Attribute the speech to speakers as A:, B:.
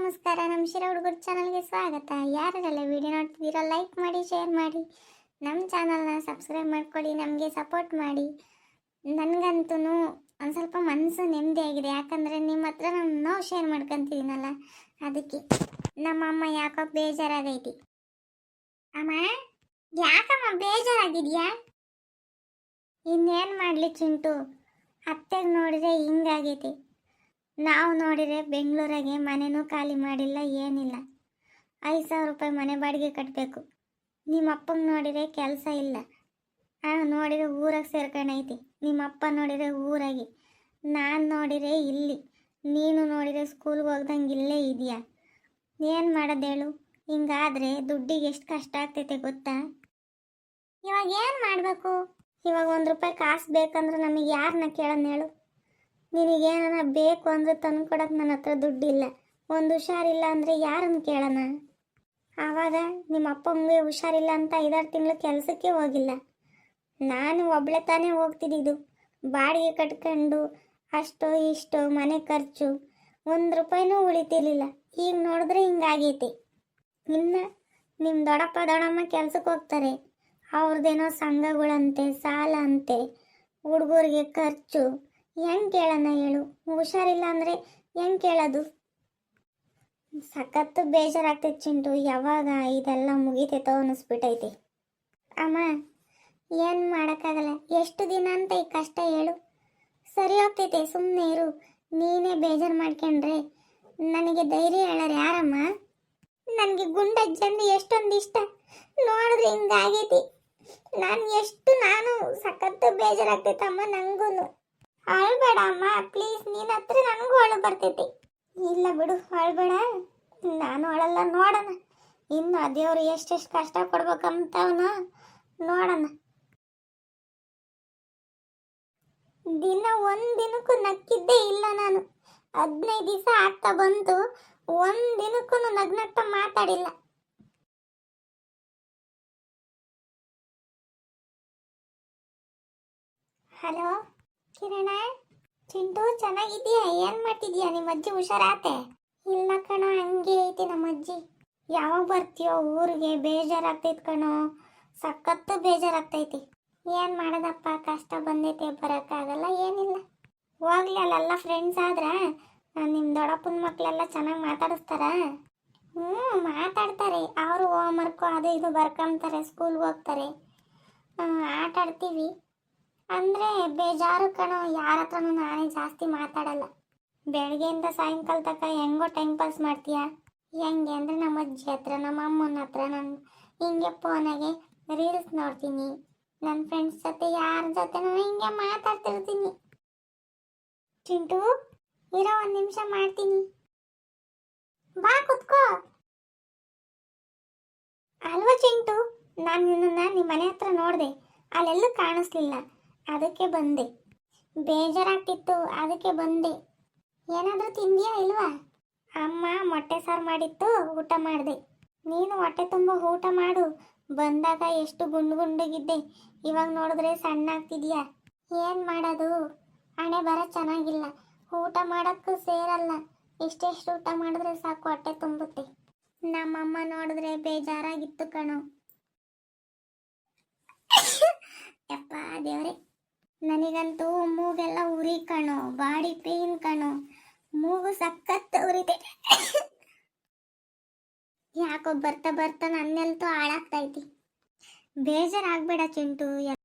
A: ನಮಸ್ಕಾರ. ನಮ್ಮ ಶಿರಾ ಹುಡುಗರ ಚಾನಲ್ಗೆ ಸ್ವಾಗತ. ಯಾರೆಲ್ಲ ವಿಡಿಯೋ ನೋಡ್ತಿದ್ದೀರಾ ಲೈಕ್ ಮಾಡಿ, ಶೇರ್ ಮಾಡಿ, ನಮ್ಮ ಚಾನಲ್ನ ಸಬ್ಸ್ಕ್ರೈಬ್ ಮಾಡ್ಕೊಳ್ಳಿ, ನಮಗೆ ಸಪೋರ್ಟ್ ಮಾಡಿ. ನನಗಂತೂ ಒಂದು ಸ್ವಲ್ಪ ಮನಸ್ಸು ನೆಮ್ಮದಿ ಆಗಿದೆ. ಯಾಕಂದರೆ ನಿಮ್ಮ ಹತ್ರ ನಾನು ನೋವು ಶೇರ್ ಮಾಡ್ಕೊತಿದ್ದೀನಲ್ಲ, ಅದಕ್ಕೆ. ನಮ್ಮ ಅಮ್ಮ ಯಾಕೋ ಬೇಜಾರಾಗೈತಿ. ಅಮ್ಮ, ಯಾಕಮ್ಮ ಬೇಜಾರಾಗಿದೆಯಾ? ಇನ್ನೇನು ಮಾಡಲಿ ಚಿಂಟು, ಅತ್ತೆಗೆ ನೋಡಿದ್ರೆ ಹಿಂಗಾಗೈತಿ. ನಾವು ನೋಡಿದರೆ ಬೆಂಗಳೂರಾಗೆ ಮನೆನೂ ಖಾಲಿ ಮಾಡಿಲ್ಲ, ಏನಿಲ್ಲ. 5,000 ರೂಪಾಯಿ ಮನೆ ಬಾಡಿಗೆ ಕಟ್ಟಬೇಕು. ನಿಮ್ಮ ಅಪ್ಪಂಗೆ ನೋಡಿದರೆ ಕೆಲಸ ಇಲ್ಲ, ನೋಡಿದರೆ ಊರಾಗೆ ಸೇರ್ಕೊಂಡೈತಿ. ನಿಮ್ಮ ಅಪ್ಪ ನೋಡಿದರೆ ಊರಾಗೆ, ನಾನು ನೋಡಿದರೆ ಇಲ್ಲಿ, ನೀನು ನೋಡಿದರೆ ಸ್ಕೂಲ್ಗೆ ಹೋಗ್ದಂಗೆ ಇಲ್ಲೇ ಇದೆಯಾ? ಏನು ಮಾಡೋದು ಹೇಳು? ಹಿಂಗಾದರೆ ದುಡ್ಡಿಗೆ ಎಷ್ಟು ಕಷ್ಟ ಆಗ್ತೈತೆ ಗೊತ್ತಾ? ಇವಾಗ ಏನು ಮಾಡಬೇಕು? ಇವಾಗ 1 ರೂಪಾಯಿ ಕಾಸು ಬೇಕಂದ್ರೆ ನಮಗೆ ಯಾರನ್ನ ಕೇಳೋಣ ಹೇಳು? ನಿನಗೇನ ಬೇಕು ಅಂದ್ರೆ ತಂದು ಕೊಡೋಕೆ ನನ್ನ ಹತ್ರ ದುಡ್ಡಿಲ್ಲ. ಒಂದು ಹುಷಾರಿಲ್ಲ ಅಂದರೆ ಯಾರನ್ನು ಕೇಳೋಣ? ಆವಾಗ ನಿಮ್ಮ ಅಪ್ಪಂಗೆ ಹುಷಾರಿಲ್ಲ ಅಂತ 5-6 ತಿಂಗಳು ಕೆಲಸಕ್ಕೆ ಹೋಗಿಲ್ಲ. ನಾನು ಒಬ್ಳೆ ತಾನೇ ಹೋಗ್ತಿದ್ದಿದ್ದು. ಬಾಡಿಗೆ ಕಟ್ಕೊಂಡು ಅಷ್ಟೋ ಇಷ್ಟೋ ಮನೆ ಖರ್ಚು 1 ರೂಪಾಯಿನೂ ಉಳಿತಿರ್ಲಿಲ್ಲ. ಈಗ ನೋಡಿದ್ರೆ ಹಿಂಗಾಗೈತಿ. ಇನ್ನು ನಿಮ್ಮ ದೊಡ್ಡಮ್ಮ ಕೆಲಸಕ್ಕೆ ಹೋಗ್ತಾರೆ. ಅವ್ರದ್ದೇನೋ ಸಂಘಗಳಂತೆ, ಸಾಲ ಅಂತೆ, ಹುಡುಗರಿಗೆ ಖರ್ಚು. ಹೆಂಗೆ ಕೇಳೋಣ ಹೇಳು? ಹುಷಾರಿಲ್ಲ ಅಂದರೆ ಹೆಂಗೆ ಕೇಳೋದು? ಸಖತ್ತು ಬೇಜಾರಾಗ್ತೈತೆ ಚಿಂಟು. ಯಾವಾಗ ಇದೆಲ್ಲ ಮುಗಿತೈತೋ ಅನ್ನಿಸ್ಬಿಟ್ಟೈತಿ. ಅಮ್ಮ, ಏನು ಮಾಡೋಕ್ಕಾಗಲ್ಲ. ಎಷ್ಟು ದಿನ ಅಂತ ಈ ಕಷ್ಟ ಹೇಳು? ಸರಿ ಹೋಗ್ತೈತೆ, ಸುಮ್ಮನೆ ಇರು. ನೀನೇ ಬೇಜಾರು ಮಾಡ್ಕೊಂಡ್ರೆ ನನಗೆ ಧೈರ್ಯ ಹೇಳೋರು ಯಾರಮ್ಮ? ನನಗೆ ಗುಂಡಜ್ಜಂದು ಎಷ್ಟೊಂದು ಇಷ್ಟ. ನೋಡಿದ್ರೆ ಹಿಂಗಾಗೈತಿ. ನಾನು ಸಖತ್ತು ಬೇಜಾರಾಗ್ತೈತಮ್ಮ. ನನಗೂ ಅಳ್ಬೇಡ ಅಮ್ಮ, ಪ್ಲೀಸ್. ನಿನ್ನ ಹತ್ರ ನನಗೂ ಅಳು ಬರ್ತೈತಿ. ಇಲ್ಲ ಬಿಡು, ಅಳ್ಬೇಡ. ನಾನು ಅಳಲ್ಲ. ನೋಡೋಣ ಇನ್ನು ದೇವ್ರು ಎಷ್ಟೆಷ್ಟು ಕಷ್ಟ ಕೊಡ್ಬೇಕಂತವನ ನೋಡೋಣ. ಒಂದಿನಕ್ಕೂ ನಕ್ಕಿದ್ದೇ ಇಲ್ಲ ನಾನು. 15 ದಿವಸ ಆಗ್ತಾ ಬಂತು, ಒಂದಿನಕ್ಕೂ ನಗ್ನಗ್ತ ಮಾತಾಡಿಲ್ಲ. ಹಲೋ ಕಿರಣ, ಚಿಂಟು ಚೆನ್ನಾಗಿದ್ದೀಯಾ? ಏನು ಮಾಡ್ತಿದ್ಯಾ? ನಿಮ್ಮ ಅಜ್ಜಿ ಹುಷಾರಾತೆ? ಇಲ್ಲ ಕಣೋ, ಹಂಗೆ ಐತಿ ನಮ್ಮ ಅಜ್ಜಿ. ಯಾವಾಗ ಬರ್ತೀಯೋ ಊರಿಗೆ? ಬೇಜಾರಾಗ್ತೈತಿ ಕಣೋ, ಸಖತ್ತು ಬೇಜಾರಾಗ್ತೈತಿ. ಏನು ಮಾಡೋದಪ್ಪ, ಕಷ್ಟ ಬಂದೈತೆ, ಬರೋಕ್ಕಾಗಲ್ಲ, ಏನಿಲ್ಲ. ಹೋಗ್ಲಿ, ಅಲ್ಲೆಲ್ಲ ಫ್ರೆಂಡ್ಸ್ ಆದ್ರೆ ನಿಮ್ಮ ದೊಡ್ಡಪ್ಪನ ಮಕ್ಕಳೆಲ್ಲ ಚೆನ್ನಾಗಿ ಮಾತಾಡಿಸ್ತಾರ? ಮಾತಾಡ್ತಾರೆ. ಅವರು ಹೋಮ್ವರ್ಕು ಅದು ಇದು ಬರ್ಕೊಂತಾರೆ, ಸ್ಕೂಲ್ಗೆ ಹೋಗ್ತಾರೆ, ಆಟ ಆಡ್ತೀವಿ. ಅಂದರೆ ಬೇಜಾರು ಕಣೋ. ಯಾರ ಹತ್ರನೂ ನಾನೇ ಜಾಸ್ತಿ ಮಾತಾಡಲ್ಲ. ಬೆಳಗ್ಗೆಯಿಂದ ಸಾಯಂಕಾಲ ತನಕ ಹೆಂಗೋ ಟೈಮ್ ಪಾಸ್ ಮಾಡ್ತೀಯ? ಹೆಂಗೆ ಅಂದರೆ ನಮ್ಮ ಅಜ್ಜಿ ಹತ್ರ, ನಮ್ಮ ಅಮ್ಮನ ಹತ್ರ ನಾನು ಹಿಂಗೆ ಫೋನಾಗೆ ರೀಲ್ಸ್ ನೋಡ್ತೀನಿ. ನನ್ನ ಫ್ರೆಂಡ್ಸ್ ಜೊತೆ, ಯಾರ ಜೊತೆ ನಾನು ಹಿಂಗೆ ಮಾತಾಡ್ತಿರ್ತೀನಿ. ಚಿಂಟು, ಇರೋ 1 ನಿಮಿಷ ಮಾಡ್ತೀನಿ. ಬಾ ಕುತ್ಕೋ. ಅಲ್ವಾ ಚಿಂಟು, ನಾನು ನಿನ್ನನ್ನು ನಿಮ್ಮ ಮನೆ ಹತ್ರ ನೋಡಿದೆ, ಅಲ್ಲೆಲ್ಲೂ ಕಾಣಿಸ್ಲಿಲ್ಲ, ಅದಕ್ಕೆ ಬಂದೆ. ಬೇಜಾರಾಗ್ತಿತ್ತು, ಅದಕ್ಕೆ ಬಂದೆ. ಏನಾದರೂ ತಿಂದಿಯಾ ಇಲ್ವಾ? ಅಮ್ಮ ಮೊಟ್ಟೆ ಸಾರು ಮಾಡಿತ್ತು, ಊಟ ಮಾಡಿದೆ. ನೀನು ಹೊಟ್ಟೆ ತುಂಬ ಊಟ ಮಾಡು. ಬಂದಾಗ ಎಷ್ಟು ಗುಂಡಗಿದ್ದೆ, ಇವಾಗ ನೋಡಿದ್ರೆ ಸಣ್ಣ ಆಗ್ತಿದ್ಯಾ. ಏನು ಮಾಡೋದು, ಹಣೆ ಬರ ಚೆನ್ನಾಗಿಲ್ಲ. ಊಟ ಮಾಡೋಕ್ಕೂ ಸೇರಲ್ಲ. ಇಷ್ಟೆಷ್ಟು ಊಟ ಮಾಡಿದ್ರೆ ಸಾಕು, ಹೊಟ್ಟೆ ತುಂಬುತ್ತೆ. ನಮ್ಮಮ್ಮ ನೋಡಿದ್ರೆ ಬೇಜಾರಾಗಿತ್ತು ಕಣೋ. ಯಪ್ಪ ದೇವ್ರೆ, ನನಗಂತೂ ಮೂಗೆಲ್ಲ ಉರಿ ಕಣೋ, ಬಾಡಿ ಪೇನ್ ಕಣೋ, ಮೂಗು ಸಖತ್ ಉರಿತೈತೆ. ಯಾಕೋ ಬರ್ತಾ ನನ್ನೆಲ್ತೂ ಹಾಳಾಗ್ತೈತಿ. ಬೇಜಾರಾಗ್ಬೇಡ ಚಿಂಟು.